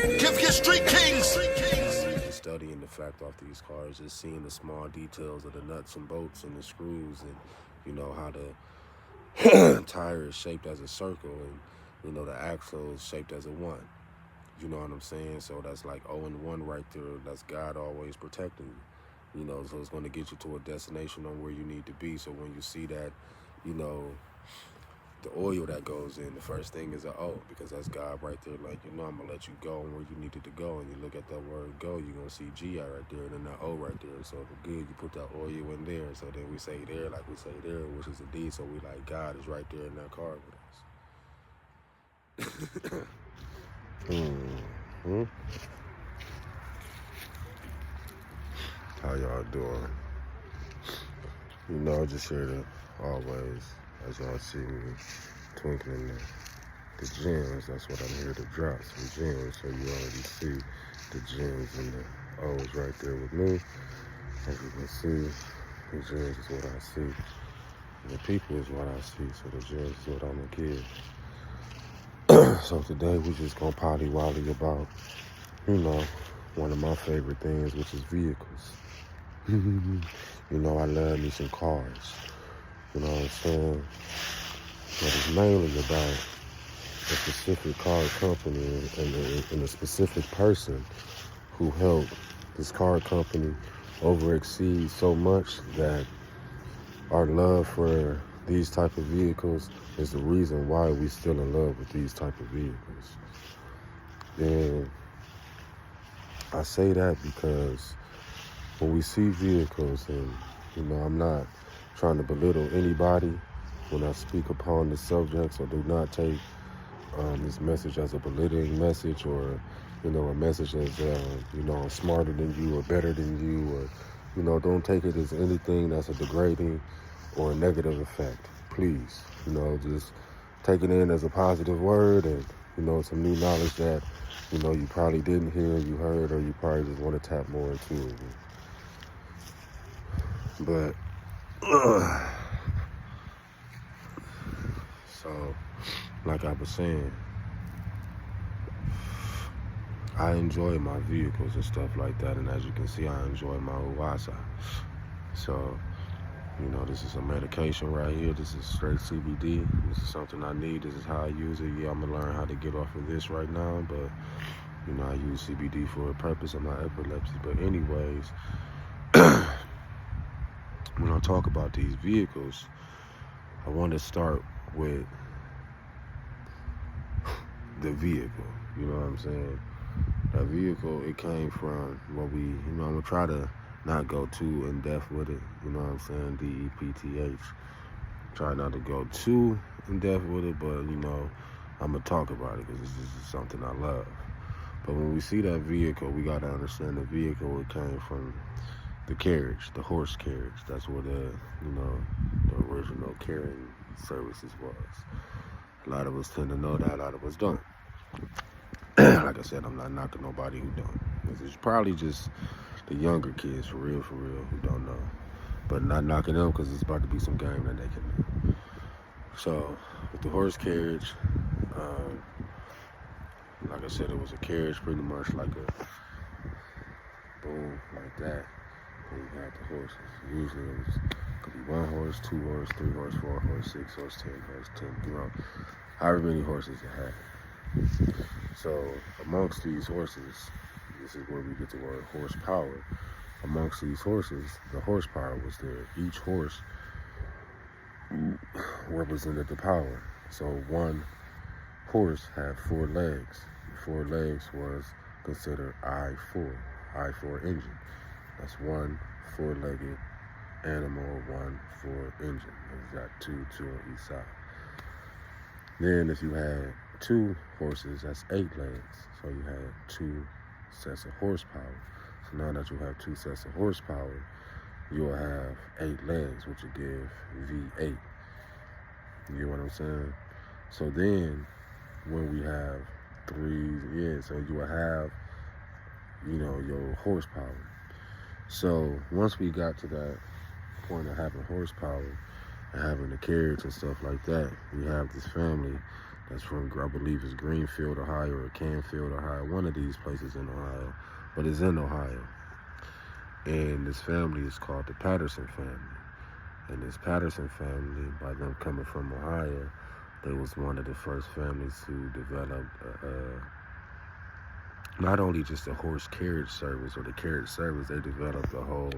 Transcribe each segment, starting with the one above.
Street Kings. Studying the fact off these cars, just seeing the small details of the nuts and bolts and the screws, and how the tire is shaped as a circle, and the axle is shaped as a one. You know what I'm saying? So that's like 0 and 1 right there. That's God always protecting you. So it's going to get you to a destination on where you need to be. So when you see that, the oil that goes in, the first thing is a O, because that's God right there. Like, I'm going to let you go where you needed to go. And you look at that word go, you're going to see G right there, and then that O right there. So if good, you put that oil in there. So then we say there like we say there, which is a D. So we like God is right there in that car with us. How y'all doing? Just here to always, as y'all see me twinkling the gems. That's what I'm here to drop, some gems. So you already see the gems and the O's right there with me. As you can see, the gems is what I see. And the people is what I see. So the gems is what I'm gonna give. So today we just gonna potty-wally about, one of my favorite things, which is vehicles. I love me some cars. You know what I'm saying? But it's mainly about a specific car company and a specific person who helped this car company overexceed so much that our love for these type of vehicles is the reason why we still in love with these type of vehicles. And I say that because when we see vehicles, and I'm not trying to belittle anybody when I speak upon the subject, so do not take this message as a belittling message, or a message as I'm smarter than you or better than you, or don't take it as anything that's a degrading or a negative effect. Please, just take it in as a positive word, and some new knowledge that you probably didn't hear, you heard, or you probably just want to tap more into it. But so, like I was saying, I enjoy my vehicles and stuff like that, and as you can see, I enjoy my Uwasa. So, this is a medication right here. This is straight CBD. This is something I need. This is how I use it. Yeah, I'm gonna learn how to get off of this right now, but I use CBD for a purpose of my epilepsy. But anyways, when I talk about these vehicles, I want to start with the vehicle. You know what I'm saying? That vehicle, it came from what we, I'm going to try to not go too in depth with it. You know what I'm saying? DEPTH. Try not to go too in depth with it, but, I'm going to talk about it because this is something I love. But when we see that vehicle, we got to understand the vehicle, it came from the carriage, the horse carriage. That's where the original carrying services was. A lot of us tend to know that, a lot of us don't. Like I said, I'm not knocking nobody who don't. It's probably just the younger kids, for real, who don't know. But not knocking them, because it's about to be some game that they can know. So, with the horse carriage, like I said, it was a carriage pretty much like a boom, like that. And you had the horses. Usually could be 1 horse, 2 horse, 3 horse, 4 horse, 6 horse, 10 horse, 10, however many horses it had. So amongst these horses, this is where we get the word horsepower. Amongst these horses, the horsepower was there. Each horse represented the power. So one horse had 4 legs. 4 legs was considered I4 engine. That's 1 4-legged animal, 1 4 engine. It's got 2 on each side. Then if you had 2 horses, that's 8 legs. So you had 2 sets of horsepower. So now that you have 2 sets of horsepower, you'll have 8 legs, which will give V8. You get what I'm saying? So then when we have 3, so you will have, your horsepower. So once we got to that point of having horsepower and having the carriage and stuff like that, we have this family That's from, I believe it's Greenfield, Ohio, or Canfield, Ohio, one of these places in Ohio, but it's in Ohio. And this family is called the Patterson family. And this Patterson family, by them coming from Ohio, they was one of the first families who developed not only just a horse carriage service or the carriage service, they developed a whole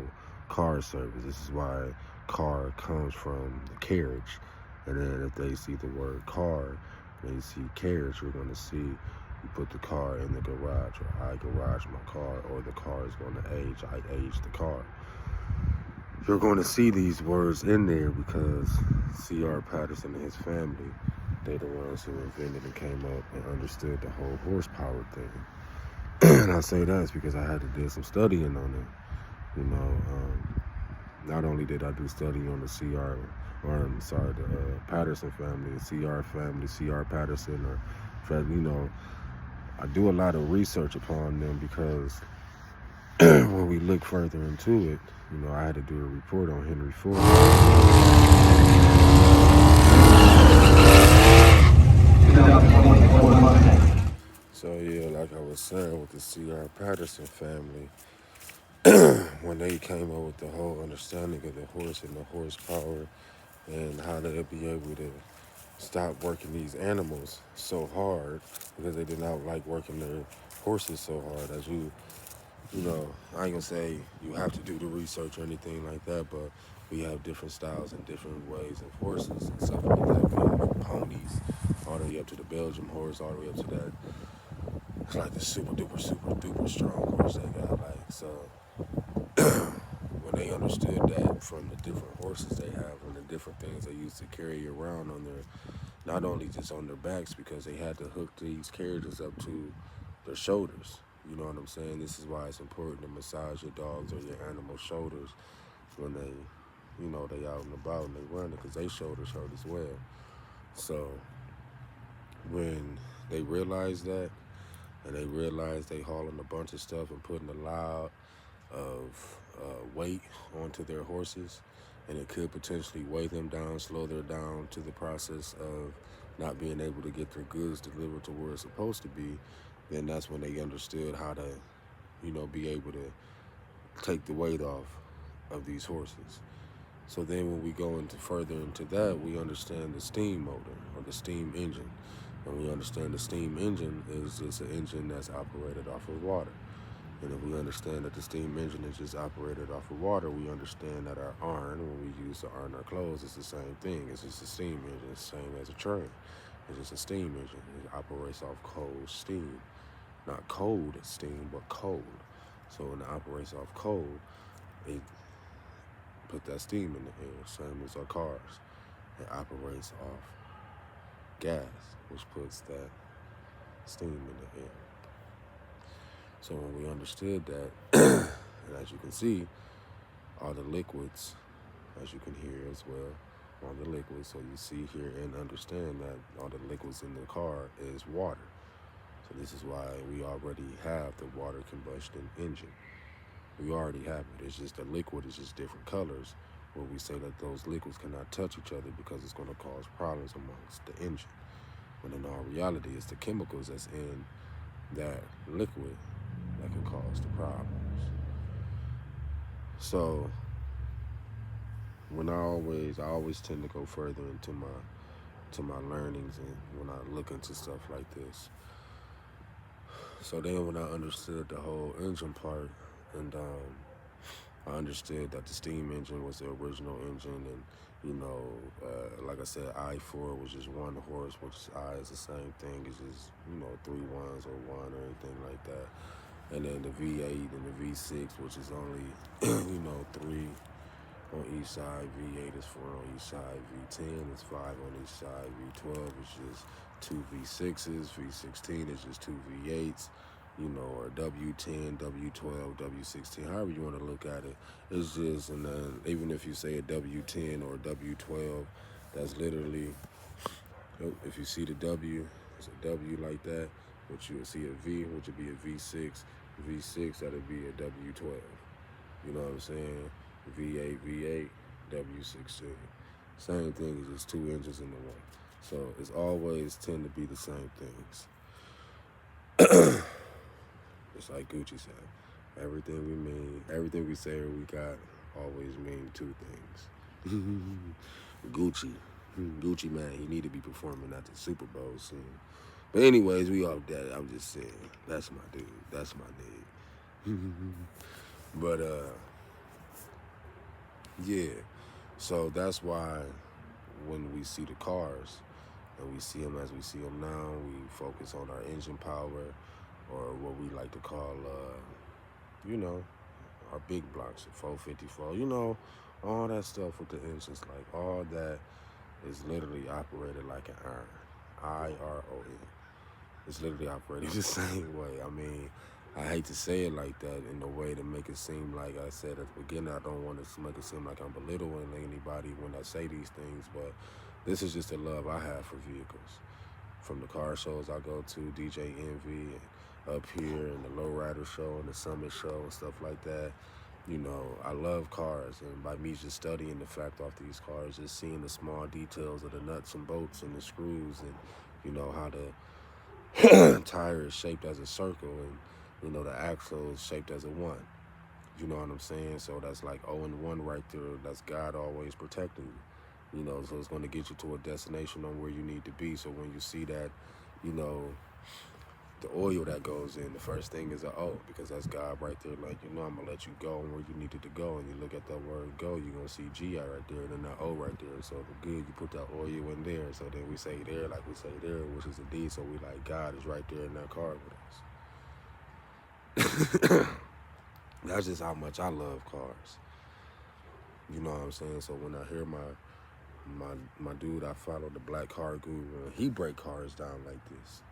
car service. This is why car comes from the carriage. And then if they see the word car, they see carriage, you're going to see you put the car in the garage, or I garage my car, or the car is going to age, I age the car. You're going to see these words in there because C.R. Patterson and his family, they're the ones who invented and came up and understood the whole horsepower thing. And I say that because I had to do some studying on it. You know, not only did I do study on the the Patterson family, the C.R. family, C.R. Patterson, I do a lot of research upon them because when we look further into it, I had to do a report on Henry Ford. So yeah, like I was saying with the C.R. Patterson family, when they came up with the whole understanding of the horse and the horsepower and how they'll be able to stop working these animals so hard because they did not like working their horses so hard. As I ain't gonna say you have to do the research or anything like that, but we have different styles and different ways of horses and stuff like that. We have ponies all the way up to the Belgian horse, all the way up to that. It's like the super duper strong horse they got. So when they understood that from the different horses they have and the different things they used to carry around on their, not only just on their backs, because they had to hook these carriages up to their shoulders. You know what I'm saying? This is why it's important to massage your dogs or your animal's shoulders when they, they out and about and they running, because their shoulders hurt as well. So when they realized that, and they realized they hauling a bunch of stuff and putting a lot of weight onto their horses, and it could potentially weigh them down, slow them down to the process of not being able to get their goods delivered to where it's supposed to be, then that's when they understood how to, be able to take the weight off of these horses. So then when we go further into that, we understand the steam motor or the steam engine. And we understand the steam engine is just an engine that's operated off of water. And if we understand that the steam engine is just operated off of water, we understand that our iron, when we use to iron our clothes, it's the same thing. It's just a steam engine. It's the same as a train. It's just a steam engine. It operates off cold steam. Not cold steam, but cold. So when it operates off cold, it put that steam in the air, same as our cars. It operates off gas, which puts that steam in the air. So when we understood that, and as you can see, all the liquids, as you can hear as well, all the liquids, so you see here and understand that all the liquids in the car is water. So this is why we already have the water combustion engine. We already have it. It's just the liquid is just different colors, where we say that those liquids cannot touch each other because it's going to cause problems amongst the engine. When in all reality, it's the chemicals that's in that liquid that can cause the problems. So when I always tend to go further into my learnings and when I look into stuff like this. So then when I understood the whole engine part, and I understood that the steam engine was the original engine, and like I said, I-4 was just one horse, which I is the same thing. It's just 3 ones or one or anything like that. And then the V8 and the V6, which is only 3 on each side. V8 is 4 on each side. V10 is 5 on each side. V12 is just 2 V6s. V16 is just 2 V8s. Or W10, W12, W16, however you want to look at it. It's just, and then even if you say a W10 or W12, that's literally, if you see the W, it's a W like that, which you would see a V, which would be a V6. V6, that'll be a W12. You know what I'm saying? V8, V8, W16. Same thing, it's just 2 engines in the one. So it's always tend to be the same things. It's like Gucci said. Everything we say or we got always mean two things. Gucci. Gucci man, he need to be performing at the Super Bowl soon. But anyways, we off that. I'm just saying, that's my dude. That's my nigga. But yeah. So that's why when we see the cars and we see them as we see them now, we focus on our engine power or what we like to call, you know, our big blocks, 454, you know, all that stuff with the engines, like all that is literally operated like an iron, IRON. It's literally operated the same way. I mean, I hate to say it like that in a way to make it seem like I said at the beginning, I don't want to make it seem like I'm belittling anybody when I say these things, but this is just the love I have for vehicles. From the car shows I go to, DJ Envy, and up here, and the Lowrider show, and the Summit show, and stuff like that. You know, I love cars, and by me just studying the fact off these cars, just seeing the small details of the nuts and bolts and the screws, and you know how the tire is shaped as a circle, and you know the axle is shaped as a one. You know what I'm saying? So that's like 0 and 1 right there. That's God always protecting you. You know, so it's going to get you to a destination on where you need to be. So when you see that, you know, the oil that goes in, the first thing is a O, because that's God right there. Like, you know, I'm going to let you go and where you needed to go. And you look at that word go, you're going to see GI right there, and then that O right there. So for good, you put that oil in there. So then we say there like we say there, which is a D. So we like God is right there in that car with us. That's just how much I love cars. You know what I'm saying? So when I hear my dude I follow, the Black Car Guru, he break cars down like this.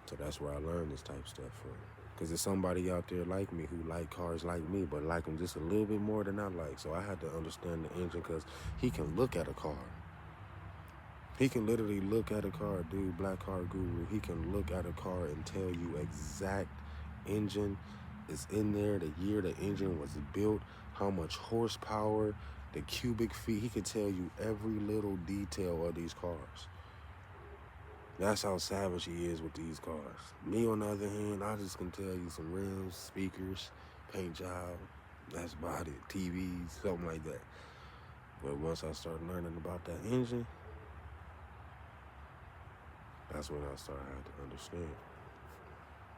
So that's where I learned this type of stuff from. Because there's somebody out there like me who like cars like me, but like them just a little bit more than I like. So I had to understand the engine, because he can look at a car. He can literally look at a car, dude, Black Car Guru. He can look at a car and tell you exact engine is in there, the year the engine was built, how much horsepower, the cubic feet. He can tell you every little detail of these cars. That's how savage he is with these cars. Me, on the other hand, I just can tell you some rims, speakers, paint job, that's about it, TVs, something like that. But once I start learning about that engine, that's when I started having to understand.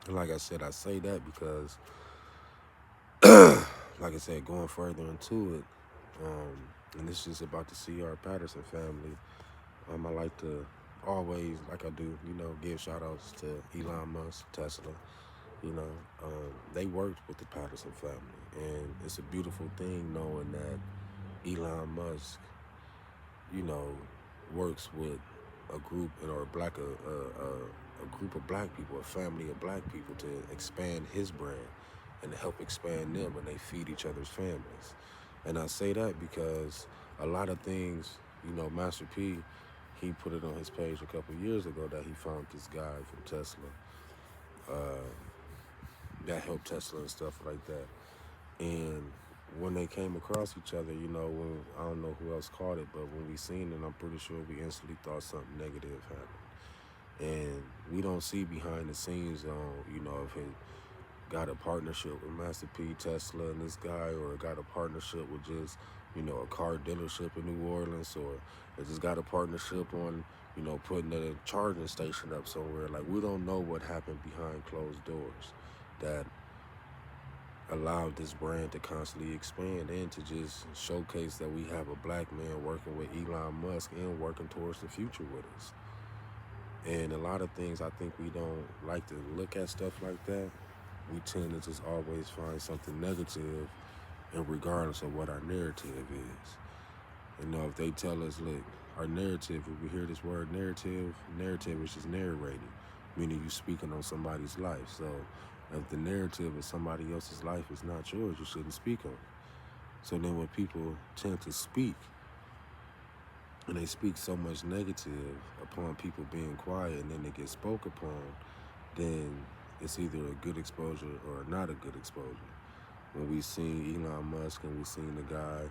And like I said, I say that because, like I said, going further into it, and it's just about the CR Patterson family, I like to always, like I do, you know, give shout outs to Elon Musk, Tesla. You know, they worked with the Patterson family, and it's a beautiful thing knowing that Elon Musk, you know, works with a group or a group of black people, a family of black people, to expand his brand and to help expand them, and they feed each other's families. And I say that because a lot of things, you know, Master P, he put it on his page a couple of years ago that he found this guy from Tesla that helped Tesla and stuff like that. And when they came across each other, you know, when I don't know who else caught it, but when we seen it, I'm pretty sure we instantly thought something negative happened. And we don't see behind the scenes on, you know, if he got a partnership with Master P, Tesla, and this guy, or got a partnership with just, you know, a car dealership in New Orleans, or it just got a partnership on, you know, putting a charging station up somewhere. Like, we don't know what happened behind closed doors that allowed this brand to constantly expand, and to just showcase that we have a black man working with Elon Musk and working towards the future with us. And a lot of things, I think we don't like to look at stuff like that. We tend to just always find something negative, and regardless of what our narrative is. You know, if they tell us, look, our narrative, if we hear this word narrative is just narrating, meaning you speaking on somebody's life. So if the narrative of somebody else's life is not yours, you shouldn't speak on it. So then when people tend to speak, and they speak so much negative upon people being quiet, and then they get spoke upon, then it's either a good exposure or not a good exposure. When we seen Elon Musk and we seen the guy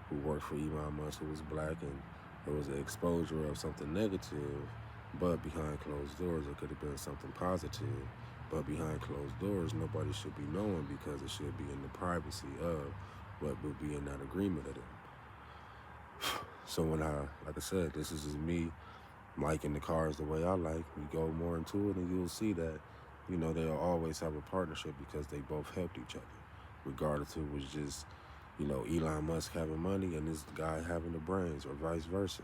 who worked for Elon Musk who was black, and It was an exposure of something negative, but behind closed doors, it could have been something positive. But behind closed doors, nobody should be knowing because it should be in the privacy of what would be in that agreement of it. So like I said, this is just me liking the cars the way I like. We go more into it, and you'll see that, they'll always have a partnership because they both helped each other, regardless if it was just, Elon Musk having money and this guy having the brains, or vice versa.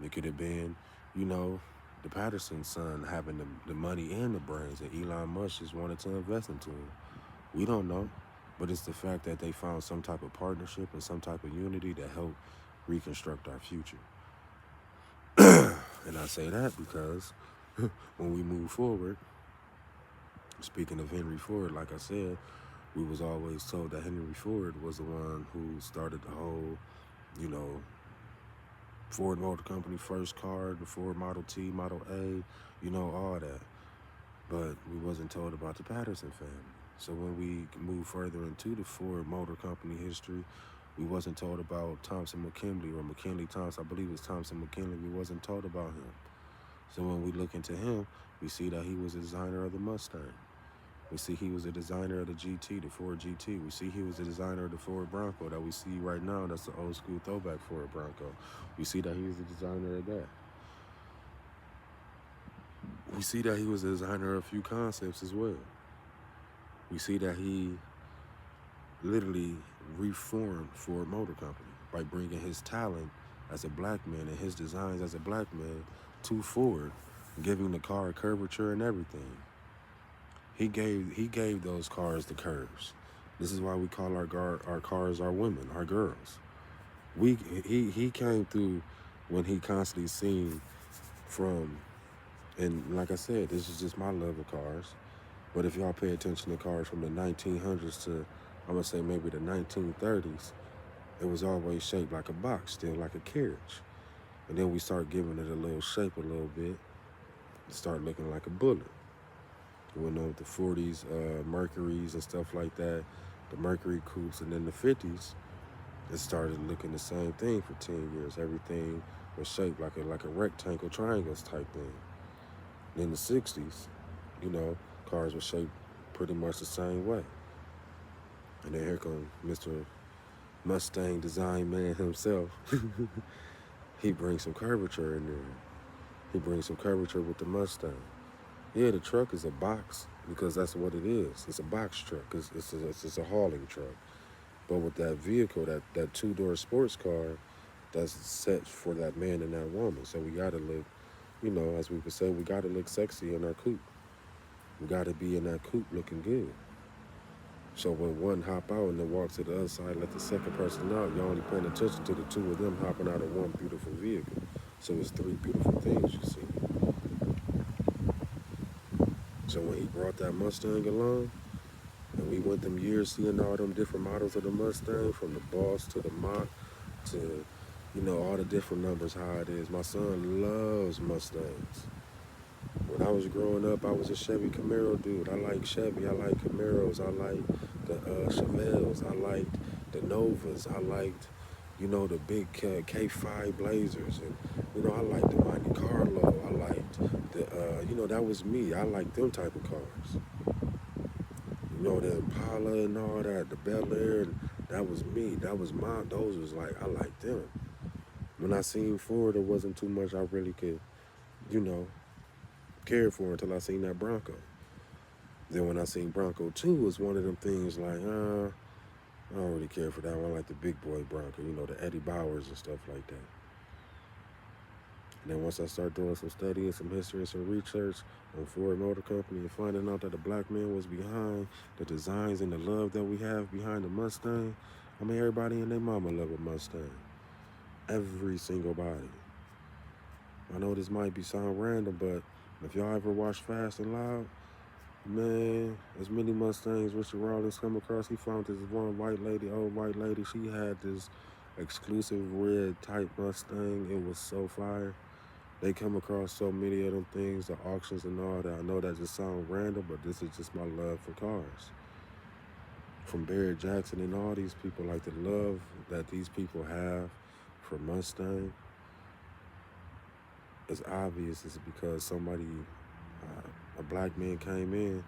It could have been, the Patterson son having the money and the brains, and Elon Musk just wanted to invest into him. We don't know, but it's the fact that they found some type of partnership and some type of unity that helped reconstruct our future. And I say that because when we move forward, speaking of Henry Ford, like I said, we was always told that Henry Ford was the one who started the whole, Ford Motor Company first car, the Ford Model T, Model A, all that. But we wasn't told about the Patterson family. So when we move further into the Ford Motor Company history, we wasn't told about Thompson McKinley or McKinley Thompson. I believe it's Thompson McKinley. We wasn't told about him. So when we look into him, we see that he was a designer of the Mustang. We see he was a designer of the GT, the Ford GT. We see he was a designer of the Ford Bronco that we see right now. That's the old school throwback Ford Bronco. We see that he was a designer of that. We see that he was a designer of a few concepts as well. We see that he literally reformed Ford Motor Company by bringing his talent as a black man and his designs as a black man to Ford, giving the car a curvature and everything. He gave those cars the curves. This is why we call our cars our women, our girls. He came through when he constantly seen from, and like I said, this is just my love of cars. But if y'all pay attention to cars from the 1900s to, I'm gonna say maybe the 1930s, it was always shaped like a box, still like a carriage. And then we start giving it a little shape a little bit, start looking like a bullet. We went on with the 40s, Mercuries and stuff like that, the Mercury coupes, and then the 50s, it started looking the same thing for 10 years. Everything was shaped like a rectangle, triangles type thing. And in the 60s, cars were shaped pretty much the same way. And then here comes Mr. Mustang design man himself. He brings some curvature in there. He brings some curvature with the Mustang. Yeah, the truck is a box because that's what it is. It's a box truck. It's a hauling truck. But with that vehicle, that two-door sports car, that's set for that man and that woman. So we got to look, as we would say, we got to look sexy in our coupe. We got to be in that coupe looking good. So when one hop out and then walk to the other side, let the second person out, you're only paying attention to the two of them hopping out of one beautiful vehicle. So it's three beautiful things you see. So when he brought that Mustang along, and we went them years seeing all them different models of the Mustang, from the Boss to the Mach to, all the different numbers, how it is. My son loves Mustangs. When I was growing up, I was a Chevy Camaro dude. I like Chevy, I like Camaros, I like the Chevelles, I liked the Novas, I liked, the big K5 Blazers, and, I liked the Monte Carlo, I liked the, that was me. I liked them type of cars. The Impala and all that, the Bel Air, and that was me. That was those was like, I liked them. When I seen Ford, there wasn't too much I really could, care for until I seen that Bronco. Then when I seen Bronco 2, was one of them things like, I don't really care for that one. I like the big boy Bronco, the Eddie Bowers and stuff like that. And then once I started doing some studying, some history, and some research on Ford Motor Company and finding out that the black man was behind the designs and the love that we have behind the Mustang, everybody and their mama love a Mustang. Every single body. I know this might sound random, but if y'all ever watch Fast and Loud, man, as many Mustangs Richard Rawlins come across, he found this one old white lady. She had this exclusive red type Mustang. It was so fire. They come across so many of them things, the auctions and all that. I know that just sounds random, but this is just my love for cars. From Barrett Jackson and all these people, like the love that these people have for Mustang, it's obvious it's because somebody, a black man came in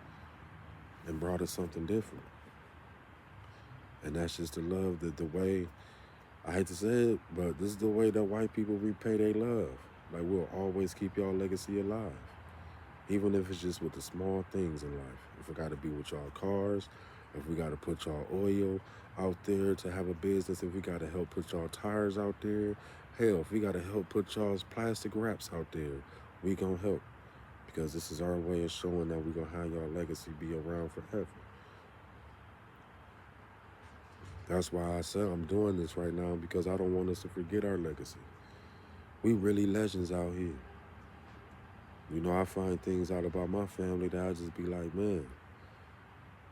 and brought us something different. And that's just the love, that the way, I hate to say it, but this is the way that white people repay their love. Like, we'll always keep y'all legacy alive. Even if it's just with the small things in life. If it got to be with y'all cars, if we got to put y'all oil out there to have a business, if we got to help put y'all tires out there, hell, if we got to help put y'all's plastic wraps out there, we gonna help. Because this is our way of showing that we gonna have y'all legacy be around forever. That's why I say I'm doing this right now, because I don't want us to forget our legacy. We really legends out here. You know, I find things out about my family that I just be like, man,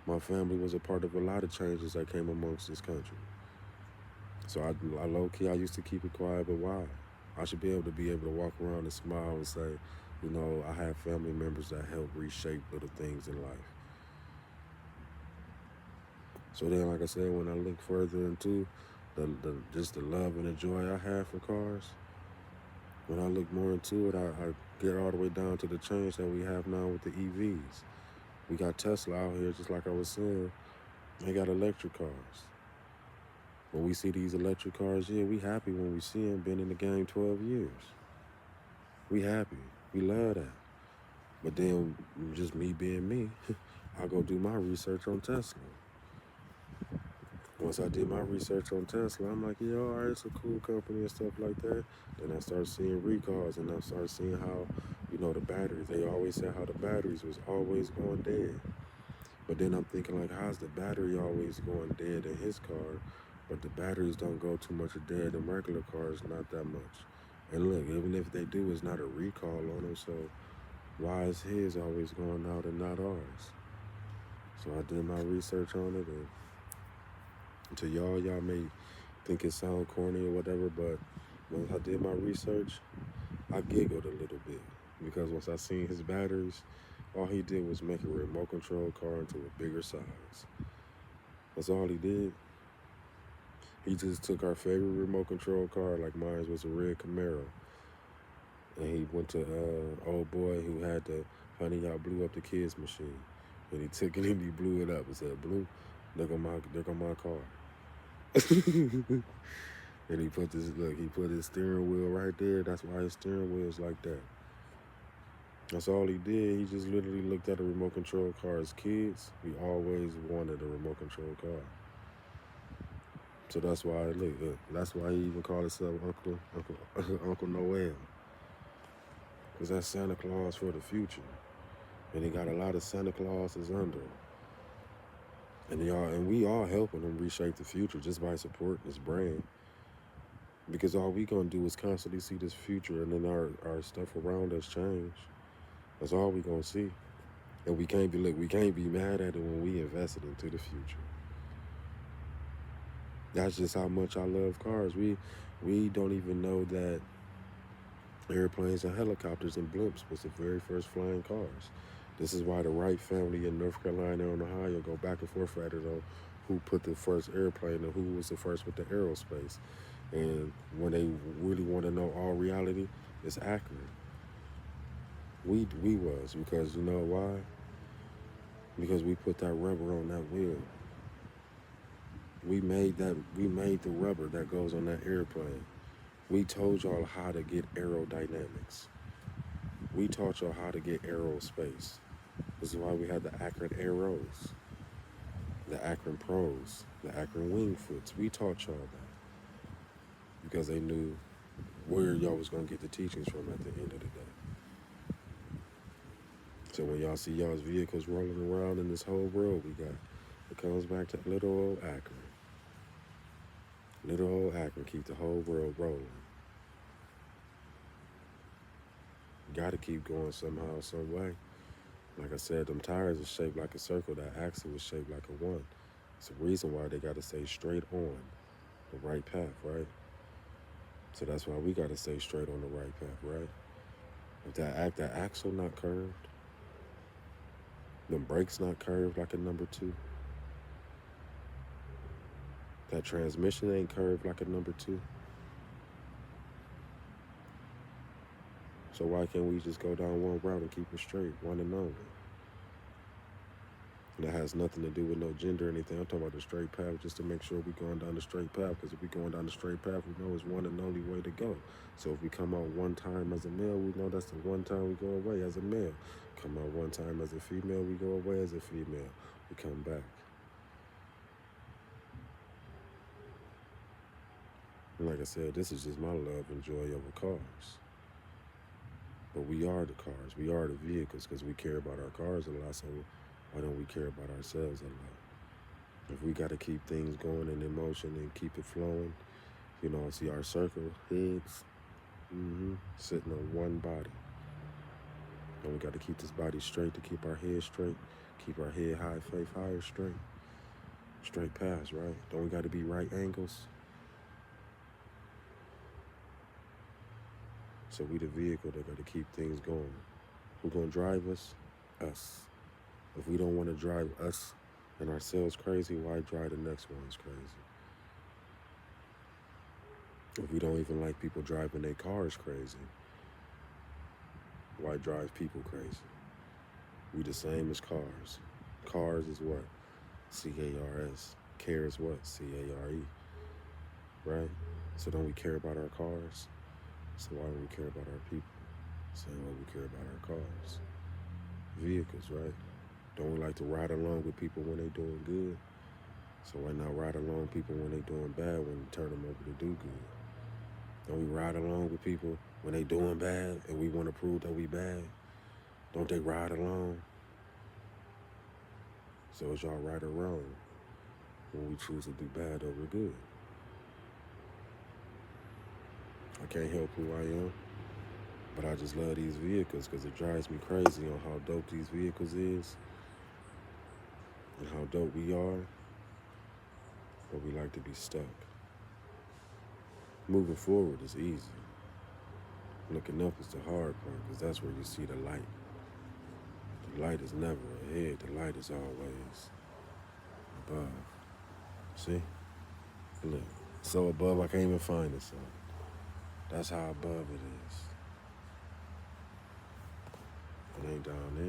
my family was a part of a lot of changes that came amongst this country. So I low-key, I used to keep it quiet, but why? I should be able to walk around and smile and say, you know, I have family members that help reshape little things in life. So then, like I said, when I look further into just the love and the joy I have for cars, when I look more into it, I get all the way down to the change that we have now with the EVs. We got Tesla out here, just like I was saying. They got electric cars. When we see these electric cars, yeah, we happy when we see them. Been in the game 12 years. We happy. We love that. But then, just me being me, I go do my research on Tesla. Once I did my research on Tesla, I'm like, yeah, all right, it's a cool company and stuff like that. Then I started seeing recalls, and I started seeing how, you know, the batteries, they always said how the batteries was always going dead. But then I'm thinking, like, how's the battery always going dead in his car, but the batteries don't go too much dead in regular cars, not that much. And look, even if they do, it's not a recall on them, so why is his always going out and not ours? So I did my research on it, and to y'all may think it sound corny or whatever, but once I did my research, I giggled a little bit, because once I seen his batteries, all he did was make a remote control car into a bigger size. That's all he did. He just took our favorite remote control car, like mine was a red Camaro, and he went to old boy who had the honey, y'all blew up the kids machine, and he took it and he blew it up and said, "Blue, look on my car." And he put his steering wheel right there. That's why his steering wheel is like that. That's all he did. He just literally looked at a remote control car. As kids, we always wanted a remote control car. So that's why, that's why he even called himself Uncle Noel. Because that's Santa Claus for the future. And he got a lot of Santa Clauses under him. And we all helping him reshape the future just by supporting his brand. Because all we gonna do is constantly see this future, and then our stuff around us change. That's all we gonna see. And we can't be mad at it when we invested into the future. That's just how much I love cars. We don't even know that airplanes and helicopters and blimps was the very first flying cars. This is why the Wright family in North Carolina and Ohio go back and forth at it on who put the first airplane and who was the first with the aerospace. And when they really want to know all reality, it's accurate. We was, because you know why? Because we put that rubber on that wheel. We made the rubber that goes on that airplane. We told y'all how to get aerodynamics. We taught y'all how to get aerospace. This is why we had the Akron Arrows, the Akron Pros, the Akron Wingfoots. We taught y'all that because they knew where y'all was gonna get the teachings from at the end of the day. So when y'all see y'all's vehicles rolling around in this whole world, it comes back to little old Akron. Little old Akron keep the whole world rolling. Gotta keep going somehow, some way. Like I said, them tires are shaped like a circle. That axle was shaped like a one. It's the reason why they gotta stay straight on the right path, right? So that's why we gotta stay straight on the right path, right? If that axle not curved, them brakes not curved like a number two, that transmission ain't curved like a number two, So why can't we just go down one route and keep it straight, one and only? And that has nothing to do with no gender or anything. I'm talking about the straight path, just to make sure we're going down the straight path. Because if we're going down the straight path, we know it's one and only way to go. So if we come out one time as a male, we know that's the one time we go away as a male. Come out one time as a female, we go away as a female. We come back. And like I said, this is just my love and joy over cars. But we are the cars. We are the vehicles because we care about our cars a lot. So why don't we care about ourselves a lot? If we got to keep things going and in motion and keep it flowing, you know, see our circle, heads, sitting on one body. And we got to keep this body straight to keep our head straight, keep our head high, faith higher, straight. Straight paths, right? Don't we got to be right angles? So we the vehicle that got to keep things going. Who gonna drive us? Us. If we don't want to drive us and ourselves crazy, why drive the next ones crazy? If we don't even like people driving their cars crazy, why drive people crazy? We the same as cars. Cars is what? C-A-R-S. Care is what? C-A-R-E. Right? So don't we care about our cars? So why don't we care about our people? Same way we care about our cars. Vehicles, right? Don't we like to ride along with people when they doing good? So why not ride along people when they doing bad when you turn them over to do good? Don't we ride along with people when they doing bad and we want to prove that we bad? Don't they ride along? So is y'all right or wrong when we choose to do bad over good? I can't help who I am, but I just love these vehicles because it drives me crazy on how dope these vehicles is and how dope we are, but we like to be stuck. Moving forward is easy. Looking up is the hard part because that's where you see the light. The light is never ahead. The light is always above. See? Look, so above I can't even find it, so. That's how above it is. It ain't down there.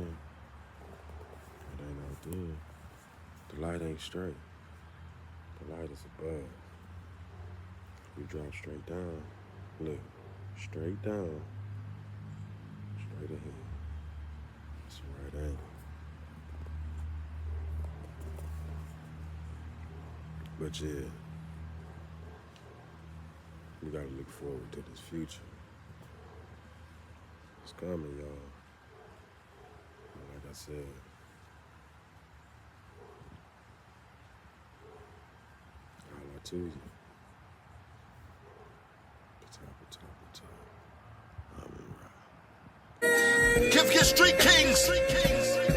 It ain't out there. The light ain't straight. The light is above. You drop straight down. Look, straight down. Straight ahead. It's a right angle. But yeah. We gotta look forward to this future. It's coming, y'all. Like I said, holla to you. I'm in rock. Give your street kings.